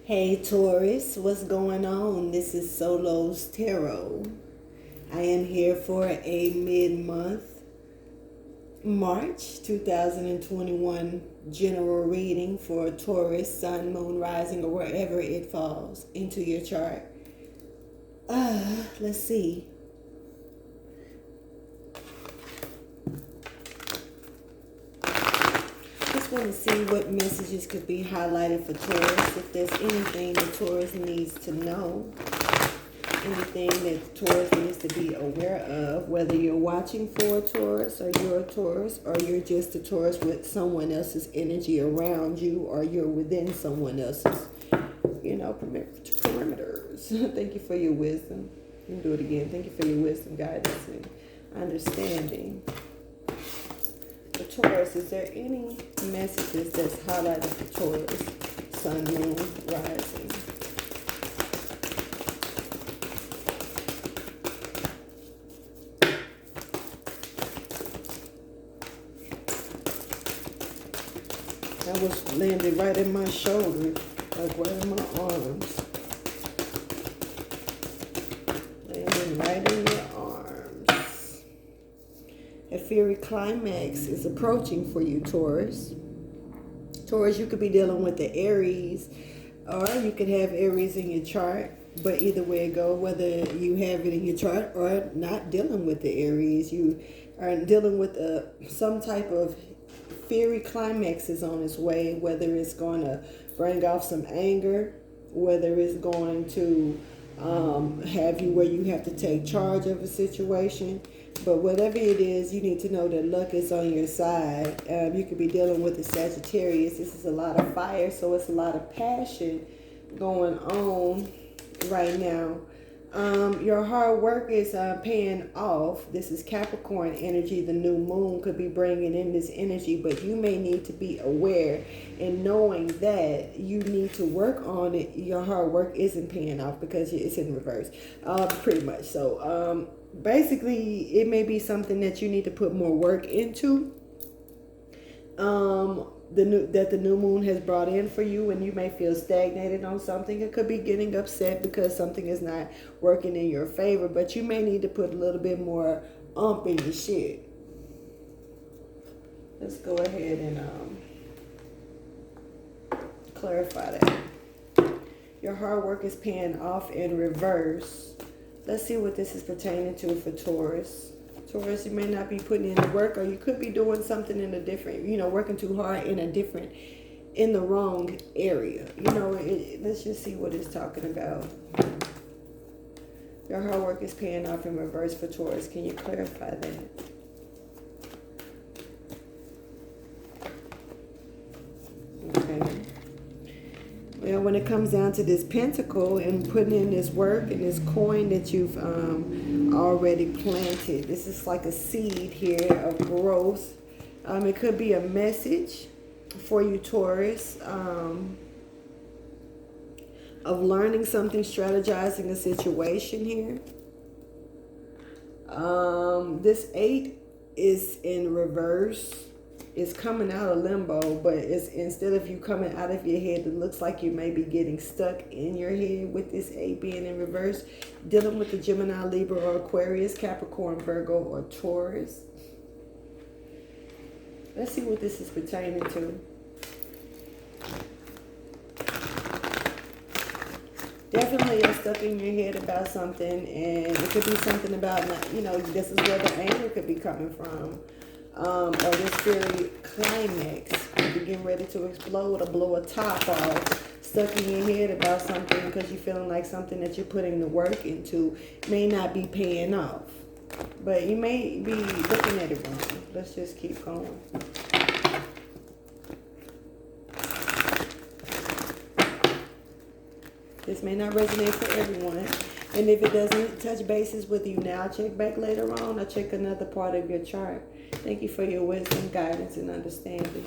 Hey Taurus, what's going on? This is Solo's Tarot. I am here for a mid-month March 2021 general reading for Taurus, Sun, Moon, Rising, or wherever it falls into your chart. Let's see. Just want to see what messages could be highlighted for Taurus. If there's anything that Taurus needs to know, anything that Taurus needs to be aware of, whether you're watching for a Taurus, or you're a Taurus, or you're just a Taurus with someone else's energy around you, or you're within someone else's, perimeters. Thank you for your wisdom. You can do it again. Thank you for your wisdom, guidance, and understanding. For Taurus, is there any messages that's highlighted for Taurus, Sun, Moon, Rising? That was landed right in my shoulder, like right in my arms. Landing right in your arms. A fiery climax is approaching for you, Taurus. Taurus, you could be dealing with the Aries, or you could have Aries in your chart. But either way it go, whether you have it in your chart or not dealing with the Aries, you are dealing with some type of fiery climax is on its way, whether it's going to bring off some anger, whether it's going to have you where you have to take charge of a situation. But whatever it is, you need to know that luck is on your side. You could be dealing with a Sagittarius. This is a lot of fire, so it's a lot of passion going on right now. Your hard work is paying off. This is Capricorn energy. The new moon could be bringing in this energy, but you may need to be aware and knowing that you need to work on it. Your hard work isn't paying off because it's in reverse, pretty much. So basically, it may be something that you need to put more work into. The new moon has brought in for you, and you may feel stagnated on something. It could be getting upset because something is not working in your favor, but you may need to put a little bit more in your shit. Let's go ahead and clarify that. Your hard work is paying off in reverse. Let's see what this is pertaining to for Taurus. Taurus, you may not be putting in the work, or you could be doing something in a different, working too hard in the wrong area. Let's just see what it's talking about. Your hard work is paying off in reverse for Taurus. Can you clarify that? Okay. Well, when it comes down to this pentacle and putting in this work and this coin that you've already planted, this is like a seed here of growth. It could be a message for you, Taurus, of learning something, strategizing a situation here. This 8 is in reverse. It's coming out of limbo, but it's instead of you coming out of your head, it looks like you may be getting stuck in your head with this 8 being in reverse, dealing with the Gemini, Libra, or Aquarius, Capricorn, Virgo, or Taurus. Let's see what this is pertaining to. Definitely you're stuck in your head about something, and it could be something about, this is where the anger could be coming from. Or this fiery climax, you be getting ready to explode or blow a top off, stuck in your head about something because you're feeling like something that you're putting the work into may not be paying off. But you may be looking at it wrong. Let's just keep going. This may not resonate for everyone. And if it doesn't, touch bases with you now. Check back later on or check another part of your chart. Thank you for your wisdom, guidance, and understanding.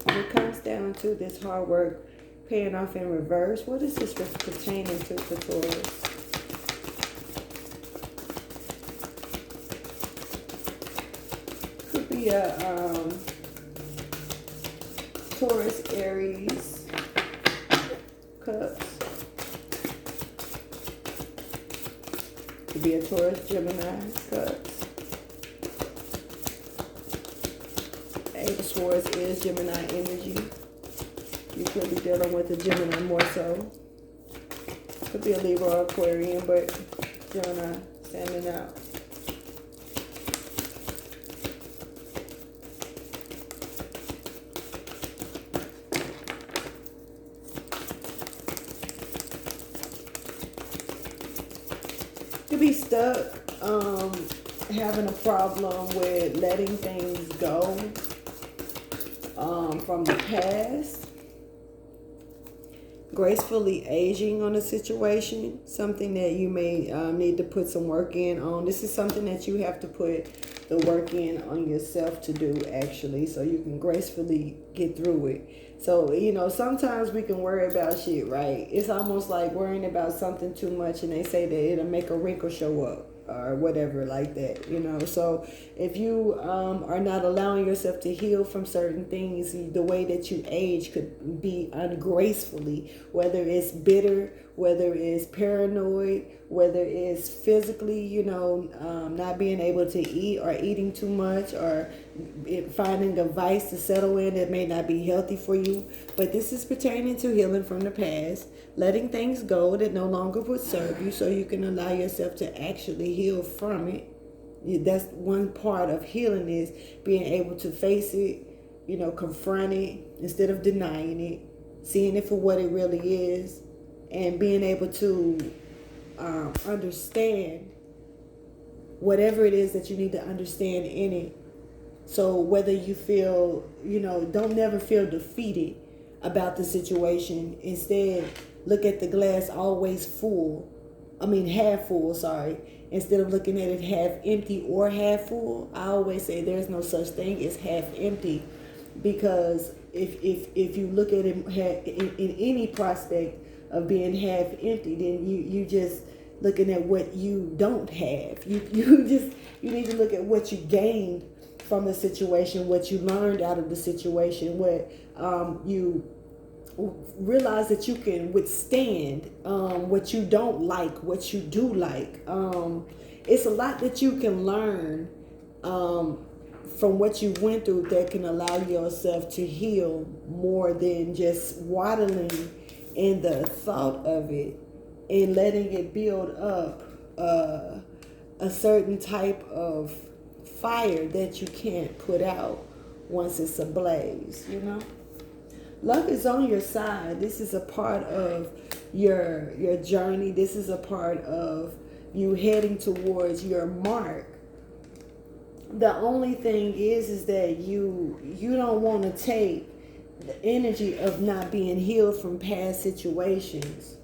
When it comes down to this hard work paying off in reverse, what is this pertaining to for Taurus? Could be a Taurus, Aries, Cups. Could be a Taurus, Gemini, Cups. Eight of Swords is Gemini energy. You could be dealing with a Gemini more so. Could be a Libra or Aquarian, but Gemini standing out. Could be stuck, having a problem with letting things go from the past. Gracefully aging on a situation, something that you may need to put some work in on. This is something that you have to put the work in on yourself to do, actually, so you can gracefully get through it. So, you know, sometimes we can worry about shit, right? It's almost like worrying about something too much, and they say that it'll make a wrinkle show up or whatever like that, you know. So if you are not allowing yourself to heal from certain things, the way that you age could be ungracefully, whether it's bitter, whether it's paranoid, whether it's physically, you know, not being able to eat or eating too much, or finding a vice to settle in that may not be healthy for you. But this is pertaining to healing from the past, letting things go that no longer would serve you, so you can allow yourself to actually heal from it. That's one part of healing, is being able to face it, you know, confront it instead of denying it, seeing it for what it really is, and being able to understand whatever it is that you need to understand in it. So whether you feel, you know, don't never feel defeated about the situation. Instead, look at the glass always full. Half full, sorry. Instead of looking at it half empty or half full, I always say there's no such thing as half empty. Because if you look at it in any prospect of being half empty, then you just looking at what you don't have. You need to look at what you gained from the situation, what you learned out of the situation, what you realize that you can withstand, what you don't like, what you do like. It's a lot that you can learn from what you went through that can allow yourself to heal more than just waddling in the thought of it and letting it build up a certain type of fire that you can't put out once it's ablaze, you know. Luck is on your side. This is a part of your journey. This is a part of you heading towards your mark. The only thing is that you don't want to take the energy of not being healed from past situations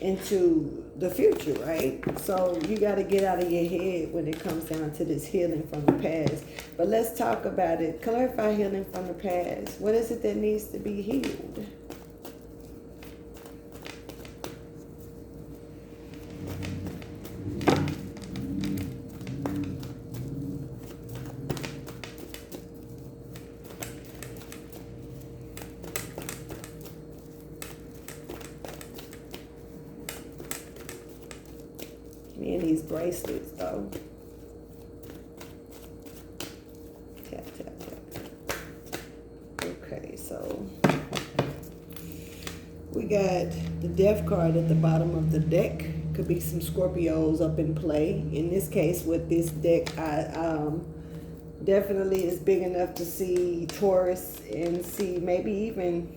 into the future, right? So you got to get out of your head when it comes down to this healing from the past. But let's talk about it. Clarify healing from the past. What is it that needs to be healed? Me and these bracelets, though. Tap, tap, tap. Okay, so we got the Death card at the bottom of the deck. Could be some Scorpios up in play. In this case, with this deck, I definitely is big enough to see Taurus and see maybe even...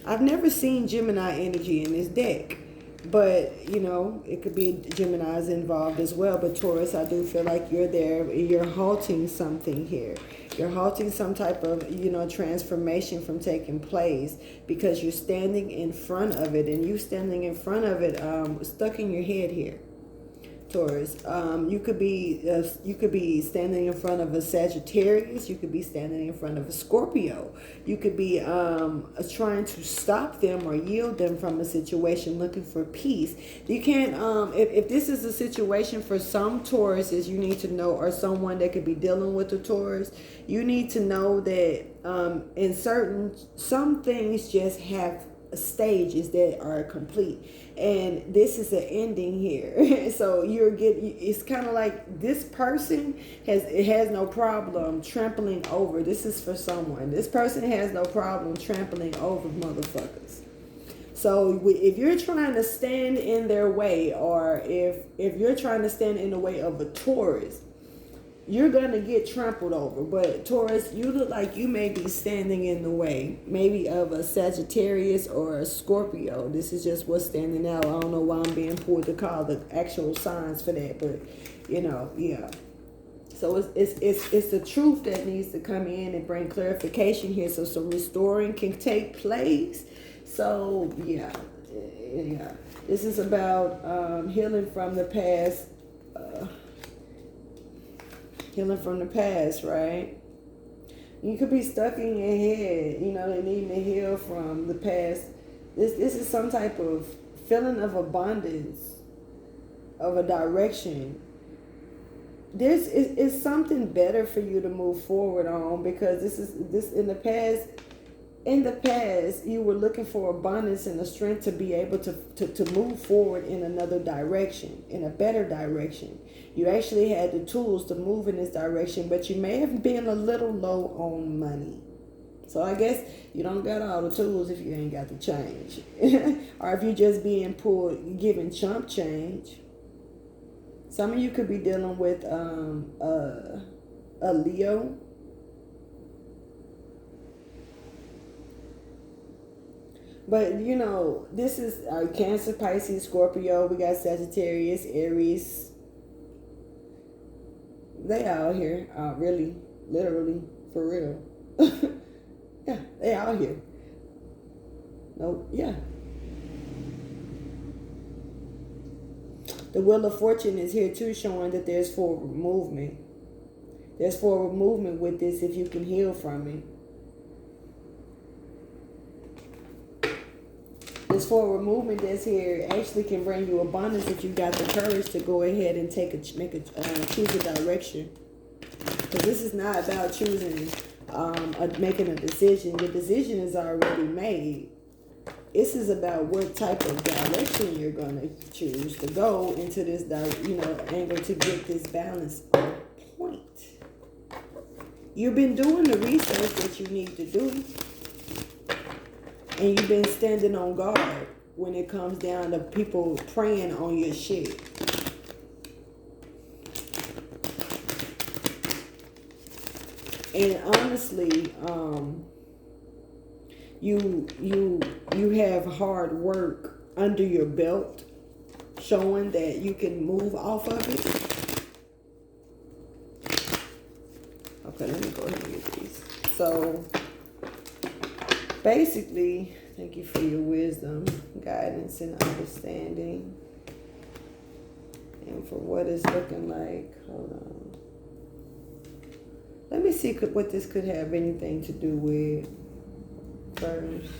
I've never seen Gemini energy in this deck. But, you know, it could be Geminis involved as well. But Taurus, I do feel like you're there. You're halting something here. You're halting some type of, you know, transformation from taking place because you're standing in front of it. And you standing in front of it stuck in your head here, Taurus. You could be standing in front of a Sagittarius. You could be standing in front of a Scorpio. You could be trying to stop them or yield them from a situation, looking for peace. You can't, if this is a situation for some Tauruses, you need to know, or someone that could be dealing with a Taurus, you need to know that some things just have stages that are complete, and this is an ending here. So you're getting, it's kind of like this person has no problem trampling over. This is for someone. This person has no problem trampling over motherfuckers. So if you're trying to stand in their way, or if you're trying to stand in the way of a Taurus, you're going to get trampled over. But Taurus, you look like you may be standing in the way, maybe of a Sagittarius or a Scorpio. This is just what's standing out. I don't know why I'm being pulled to call the actual signs for that, but yeah. So it's the truth that needs to come in and bring clarification here, so some restoring can take place. So yeah. This is about healing from the past. Healing from the past, right? You could be stuck in your head, needing to heal from the past. This is some type of feeling of abundance, of a direction. This is something better for you to move forward on, because this in the past. In the past, you were looking for abundance and the strength to be able to move forward in another direction, in a better direction. You actually had the tools to move in this direction, but you may have been a little low on money. So I guess you don't got all the tools if you ain't got the change. Or if you're just being pulled, given chump change. Some of you could be dealing with a Leo. But, this is Cancer, Pisces, Scorpio. We got Sagittarius, Aries. They out here. Really, literally, for real. Yeah, they out here. No, yeah. The Wheel of Fortune is here too, showing that there's forward movement. There's forward movement with this if you can heal from it. This forward movement that's here actually can bring you abundance if you got the courage to go ahead and choose a direction. Because this is not about choosing, making a decision. The decision is already made. This is about what type of direction you're going to choose to go into this, angle to get this balance on point. You've been doing the research that you need to do. And you've been standing on guard when it comes down to people preying on your shit. And honestly, you have hard work under your belt, showing that you can move off of it. Okay, let me go ahead and get these. So basically, thank you for your wisdom, guidance, and understanding. And for what it's looking like. Hold on. Let me see what this could have anything to do with first.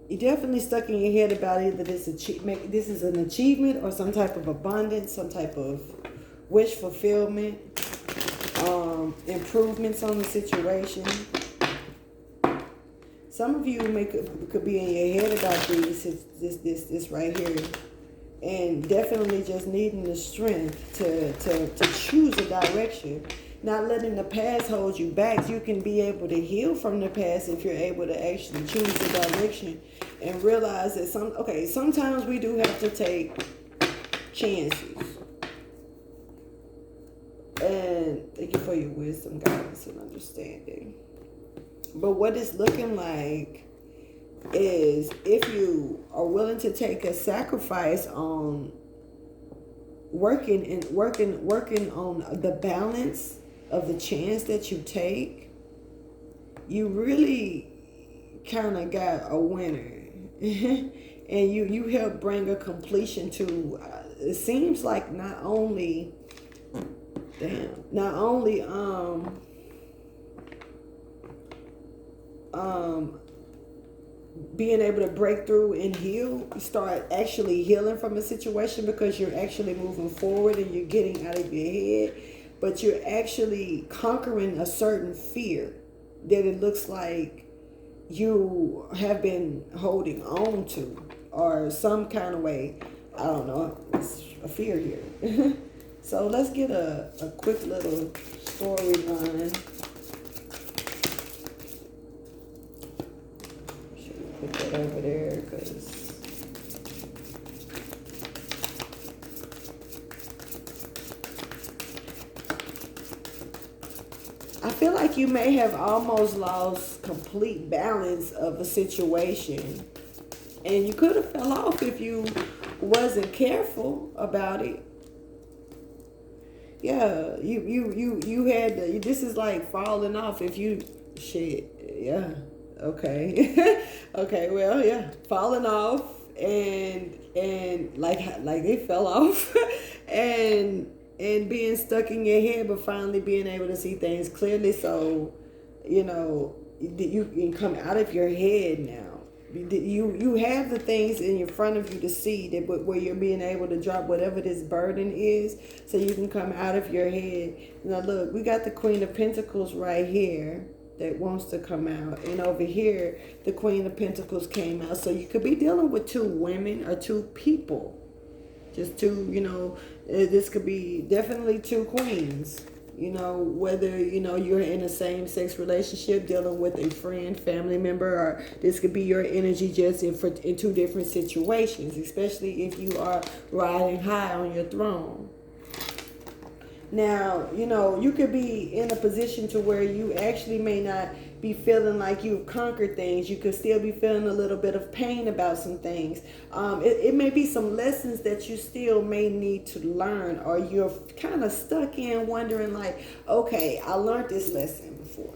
You're definitely stuck in your head about either this is an achievement or some type of abundance, some type of wish fulfillment, improvements on the situation. Some of you could be in your head about this right here, and definitely just needing the strength to choose a direction. Not letting the past hold you back. You can be able to heal from the past if you're able to actually choose the direction and realize that sometimes we do have to take chances. And thank you for your wisdom, guidance, and understanding. But what it's looking like is if you are willing to take a sacrifice on working on the balance of the chance that you take, you really kind of got a winner. And you help bring a completion to, it seems like not only being able to break through and heal. You start actually healing from a situation because you're actually moving forward and you're getting out of your head, but you're actually conquering a certain fear that it looks like you have been holding on to, or some kind of way. I don't know. It's a fear here. So let's get a quick little storyline. Should we put that over there? Because I feel like you may have almost lost complete balance of a situation. And you could have fell off if you wasn't careful about it. Yeah, you had to, this is like falling off if you yeah. Okay. Okay, well, yeah, falling off and like it fell off and being stuck in your head, but finally being able to see things clearly, so you know you can come out of your head now. You have the things in front of you to see that, where you're being able to drop whatever this burden is, so you can come out of your head. Now look, we got the Queen of Pentacles right here that wants to come out, and over here the Queen of Pentacles came out. So you could be dealing with two women or two people, just two, this could be definitely two queens. Whether, you're in a same-sex relationship, dealing with a friend, family member, or this could be your energy just in two different situations, especially if you are riding high on your throne. Now, you could be in a position to where you actually may not be feeling like you've conquered things. You could still be feeling a little bit of pain about some things. It may be some lessons that you still may need to learn, or you're kind of stuck in wondering like, okay, I learned this lesson before.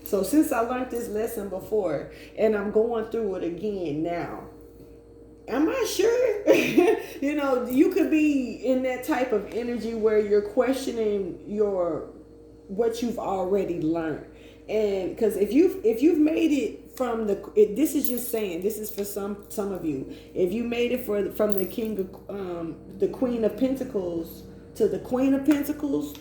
So since I learned this lesson before and I'm going through it again now, am I sure? You could be in that type of energy where you're questioning what you've already learned. And because if you've made it from this is just saying, this is for some of you. If you made it from the the Queen of Pentacles to the Queen of Pentacles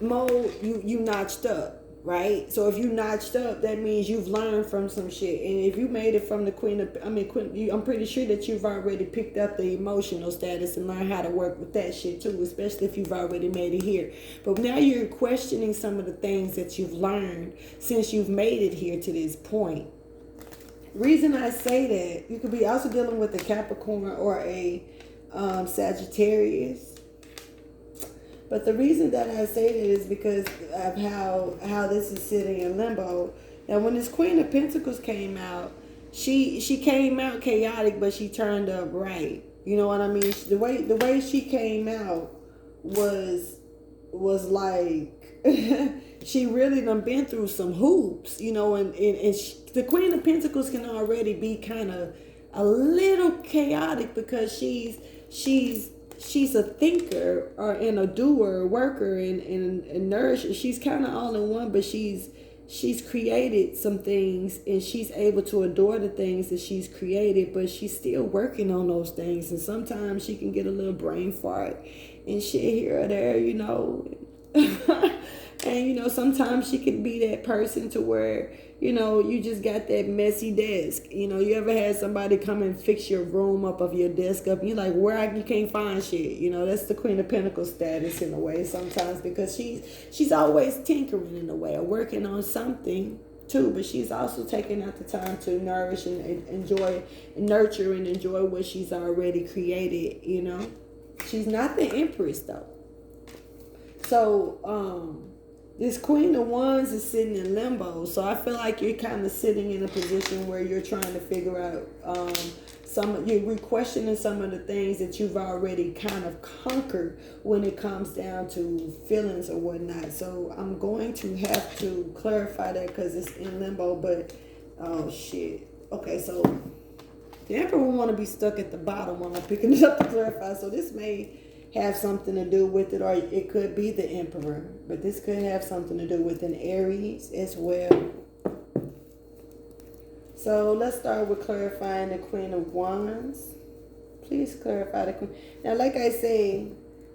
mode, you notched up. Right? So if you notched up, that means you've learned from some shit. And if you made it from the I'm pretty sure that you've already picked up the emotional status and learned how to work with that shit too, especially if you've already made it here. But now you're questioning some of the things that you've learned since you've made it here to this point. Reason I say that, you could be also dealing with a Capricorn or a Sagittarius. But the reason that I say that is because of how this is sitting in limbo. Now, when this Queen of Pentacles came out, she came out chaotic, but she turned up right. You know what I mean? The way she came out was like she really done been through some hoops, and the Queen of Pentacles can already be kind of a little chaotic because she's a thinker and a doer, worker, and nourisher. She's kind of all in one, but she's created some things, and she's able to adore the things that she's created, but she's still working on those things. And sometimes she can get a little brain fart and shit here or there, And, sometimes she can be that person to where, you just got that messy desk. You ever had somebody come and fix your room up of your desk up, and you're like, you can't find shit. That's the Queen of Pentacles status in a way sometimes, because she's always tinkering in a way or working on something too, but she's also taking out the time to nourish and enjoy and nurture and enjoy what she's already created, She's not the Empress though. So, this Queen of Wands is sitting in limbo. So I feel like you're kind of sitting in a position where you're trying to figure out you're questioning some of the things that you've already kind of conquered when it comes down to feelings or whatnot. So I'm going to have to clarify that because it's in limbo, but oh shit. Okay, so the Emperor will want to be stuck at the bottom when I'm picking it up to clarify. So this may have something to do with it, or it could be the Emperor, but this could have something to do with an Aries as well. So let's start with clarifying the Queen of Wands. Please clarify the Queen. Now, like I say,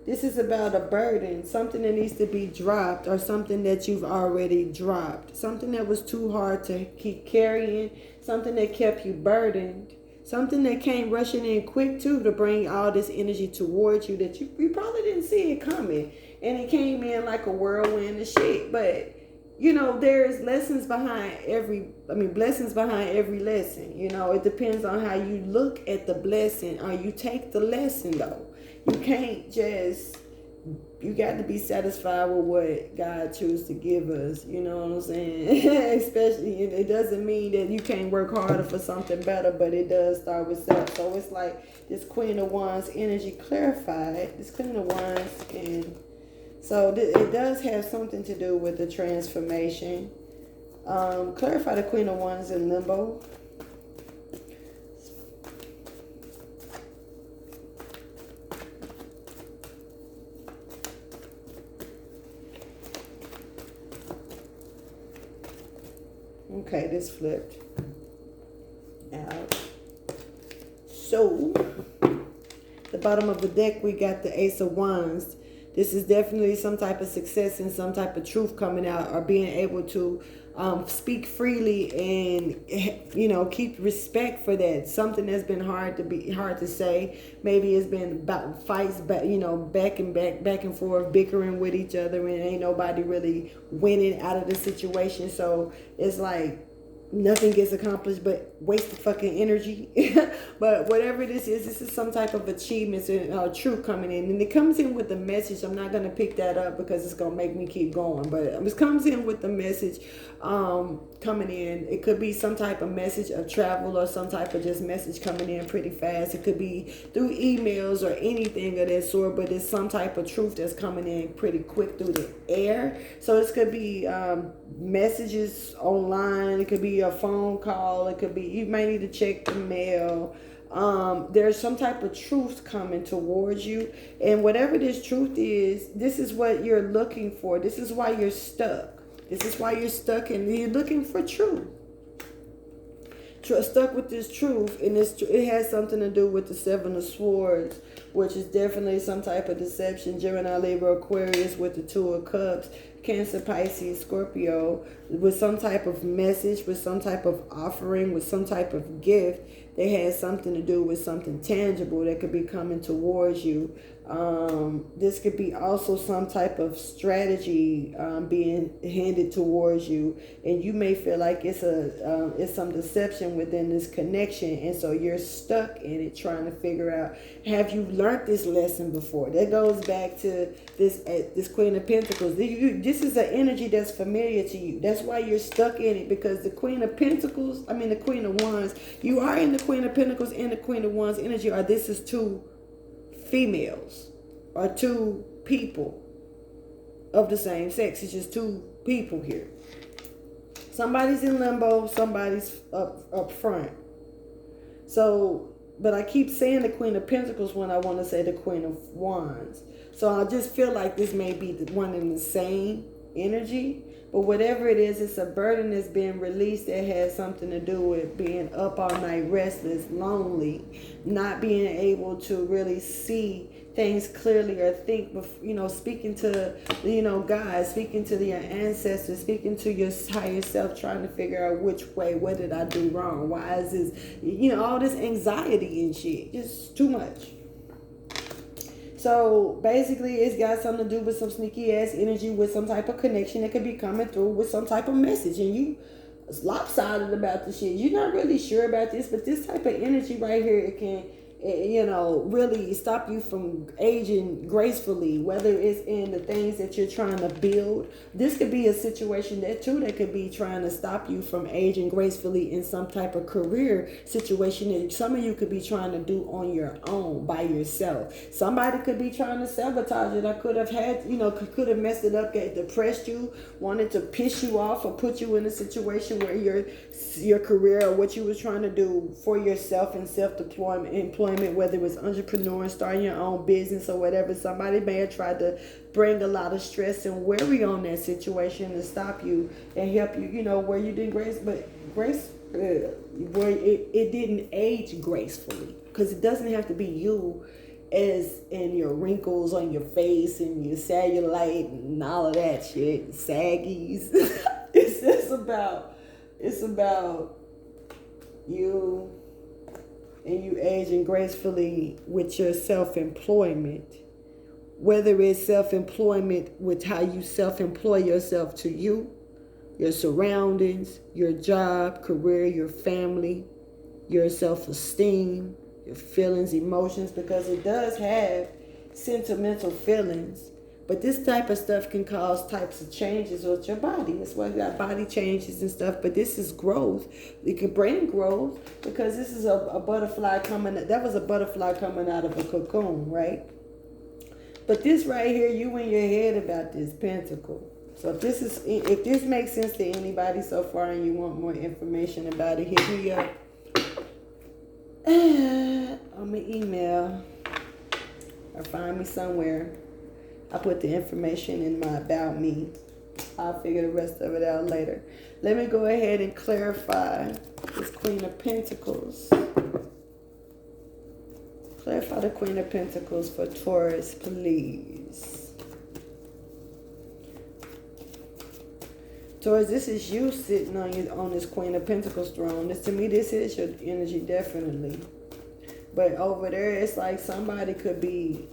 this is about a burden, something that needs to be dropped, or something that you've already dropped, something that was too hard to keep carrying, something that kept you burdened, something that came rushing in quick too to bring all this energy towards you that you probably didn't see it coming, and it came in like a whirlwind of shit. But you know, there's blessings behind every lesson. You know, it depends on how you look at the blessing or you take the lesson, though. You can't just, you got to be satisfied with what God chooses to give us. You know what I'm saying? Especially, it doesn't mean that you can't work harder for something better, but it does start with self. So it's like this Queen of Wands energy clarified. This Queen of Wands, and so it does have something to do with the transformation. Clarify the Queen of Wands in limbo. Okay, this flipped out. So, the bottom of the deck, we got the Ace of Wands. This is definitely some type of success and some type of truth coming out, or being able to speak freely and, you know, keep respect for that. Something that's been hard to say. Maybe it's been about fights, back and forth, bickering with each other, and ain't nobody really winning out of the situation. So it's like nothing gets accomplished but wasted fucking energy. But whatever this is some type of achievements and truth coming in, and it comes in with a message. I'm not going to pick that up because it's going to make me keep going, but it comes in with the message coming in. It could be some type of message of travel, or some type of just message coming in pretty fast. It could be through emails or anything of that sort, but it's some type of truth that's coming in pretty quick through the air. So this could be messages online. It could be a phone call. It could be, you might need to check the mail. There's some type of truth coming towards you, and whatever this truth is, this is what you're looking for. This is why you're stuck. This is why you're stuck, and you're looking for truth. Stuck with this truth, and it has something to do with the Seven of Swords, which is definitely some type of deception. Gemini, Libra, Aquarius with the Two of Cups, Cancer, Pisces, Scorpio, with some type of message, with some type of offering, with some type of gift. They had something to do with something tangible that could be coming towards you. This could be also some type of strategy being handed towards you, and you may feel like it's some deception within this connection, and so you're stuck in it trying to figure out, have you learned this lesson before? That goes back to this Queen of Pentacles. This is an energy that's familiar to you. That's why you're stuck in it, because the Queen of Pentacles, the Queen of Wands, you are in the Queen of Pentacles and the Queen of Wands energy, or this is two females or two people of the same sex. It's just two people here. Somebody's in limbo, somebody's up front. So, but I keep saying the Queen of Pentacles when I want to say the Queen of Wands. So I just feel like this may be the one in the same energy. But whatever it is, it's a burden that's being released that has something to do with being up all night, restless, lonely, not being able to really see things clearly or think, speaking to, God, speaking to your ancestors, speaking to your higher self, trying to figure out which way, what did I do wrong? Why is this, all this anxiety and shit, just too much. So basically, it's got something to do with some sneaky ass energy, with some type of connection that could be coming through with some type of message, and you lopsided about the shit. You're not really sure about this, but this type of energy right here, it can, really stop you from aging gracefully, whether it's in the things that you're trying to build. This could be a situation that could be trying to stop you from aging gracefully in some type of career situation that some of you could be trying to do on your own, by yourself. Somebody could be trying to sabotage it. I could have could have messed it up, depressed you, wanted to piss you off, or put you in a situation where your career or what you was trying to do for yourself and employment, whether it was entrepreneur, starting your own business or whatever, somebody may have tried to bring a lot of stress and worry on that situation to stop you and help you, where you didn't grace. But grace where it didn't age gracefully, because it doesn't have to be you as in your wrinkles on your face and your cellulite and all of that shit, saggies. It's about you, and you aging gracefully with your self-employment. Whether it's self-employment with how you self-employ yourself to you, your surroundings, your job, career, your family, your self-esteem, your feelings, emotions, because it does have sentimental feelings. But this type of stuff can cause types of changes with your body. That's why you got body changes and stuff. But this is growth. It can bring growth, because this is a butterfly coming. That was a butterfly coming out of a cocoon, right? But this right here, you in your head about this pentacle. So if this makes sense to anybody so far, and you want more information about it, hit me up on my email or find me somewhere. I put the information in my about me. I'll figure the rest of it out later. Let me go ahead and clarify this Queen of Pentacles. Clarify the Queen of Pentacles for Taurus, please. Taurus, this is you sitting on this Queen of Pentacles throne. To me, this is your energy, definitely. But over there, it's like somebody could be,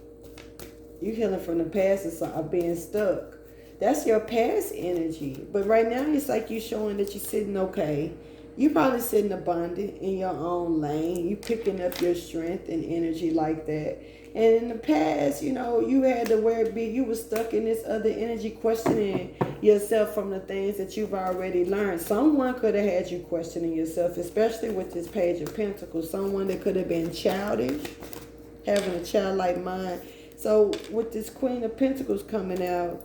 you healing from the past or being stuck. That's your past energy. But right now, it's like you showing that you're sitting okay. You probably sitting abundant in your own lane. You picking up your strength and energy like that. And in the past, you know, you had to where it be, you were stuck in this other energy, questioning yourself from the things that you've already learned. Someone could have had you questioning yourself, especially with this Page of Pentacles. Someone that could have been childish, having a childlike mind. So with this Queen of Pentacles coming out,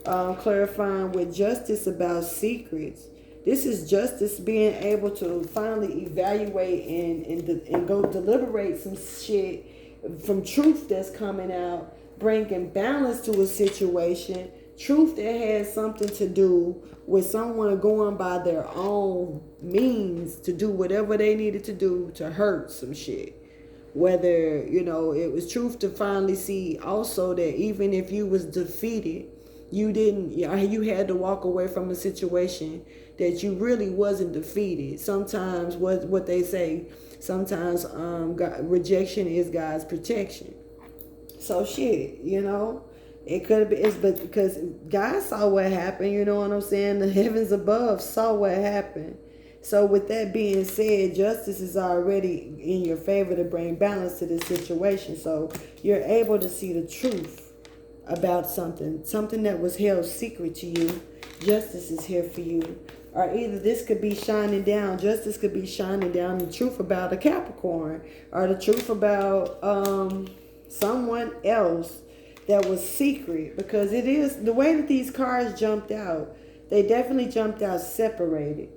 clarifying with justice about secrets. This is justice being able to finally evaluate and go deliberate some shit from truth that's coming out, bringing balance to a situation. Truth that has something to do with someone going by their own means to do whatever they needed to do to hurt some shit. Whether, you know, it was truth to finally see also that even if you was defeated, you had to walk away from a situation that you really wasn't defeated. Sometimes what they say, sometimes rejection is God's protection. So shit, you know, it could have been, but because God saw what happened, you know what I'm saying? The heavens above saw what happened. So with that being said, justice is already in your favor to bring balance to this situation. So you're able to see the truth about something that was held secret to you. Justice is here for you. Or either this could be shining down, justice could be shining down the truth about a Capricorn, or the truth about someone else that was secret. Because it is, the way that these cards jumped out, they definitely jumped out separated.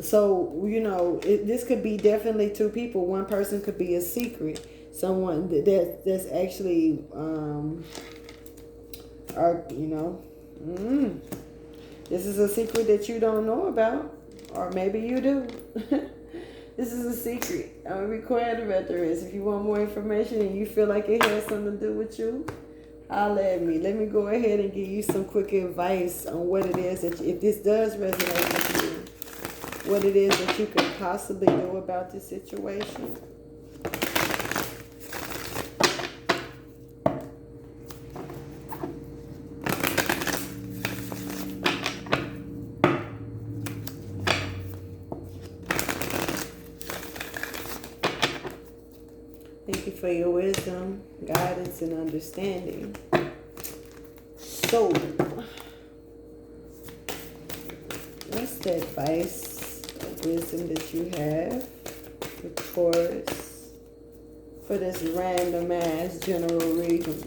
So, you know, this could be definitely two people. One person could be a secret. Someone that's actually, or, you know, this is a secret that you don't know about. Or maybe you do. This is a secret. I'm required about the rest. If you want more information and you feel like it has something to do with you, holla at me. Let me go ahead and give you some quick advice on what it is that, if this does resonate with you, what it is that you could possibly do about this situation. Thank you for your wisdom, guidance, and understanding. So, what's the advice of wisdom that you have for Taurus for this random ass general reading?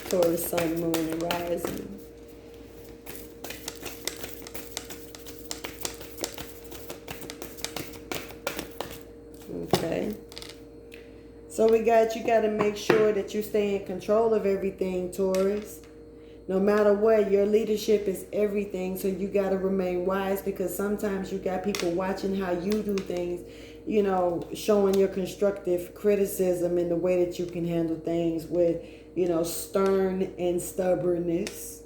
Taurus, Sun, Moon, and Rising. Okay. So you got to make sure that you stay in control of everything, Taurus. No matter what, your leadership is everything. So you got to remain wise, because sometimes you got people watching how you do things, you know, showing your constructive criticism in the way that you can handle things with, you know, stern and stubbornness.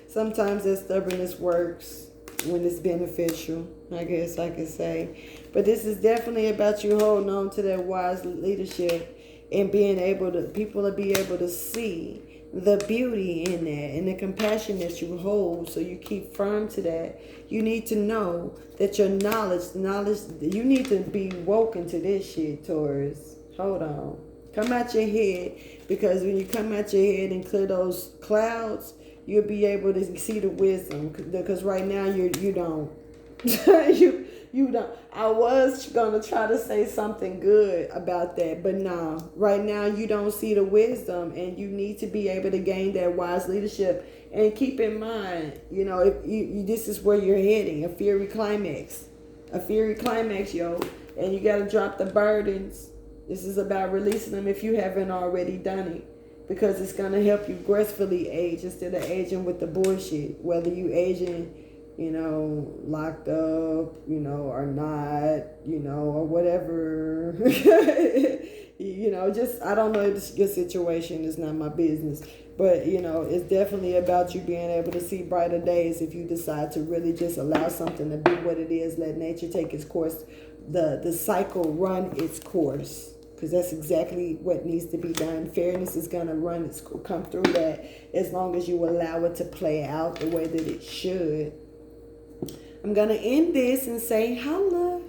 Sometimes that stubbornness works when it's beneficial, I guess I could say. But this is definitely about you holding on to that wise leadership and being able to, people will be able to see the beauty in that and the compassion that you hold, so you keep firm to that. You need to know that your knowledge, you need to be woken to this shit, Taurus. Hold on. Come out your head, because when you come out your head and clear those clouds, you'll be able to see the wisdom, because right now you don't. you don't. I was gonna try to say something good about that, but no. Right now you don't see the wisdom, and you need to be able to gain that wise leadership. And keep in mind, you know, if this is where you're heading, a fiery climax, yo, and you gotta drop the burdens. This is about releasing them if you haven't already done it, because it's gonna help you gracefully age instead of aging with the bullshit. Whether you aging, you know, locked up, you know, or not, you know, or whatever. You know, just, I don't know, your situation is not my business. But, you know, it's definitely about you being able to see brighter days if you decide to really just allow something to be what it is. Let nature take its course. The cycle run its course. Because that's exactly what needs to be done. Fairness is going to come through that, as long as you allow it to play out the way that it should. I'm going to end this and say, holla.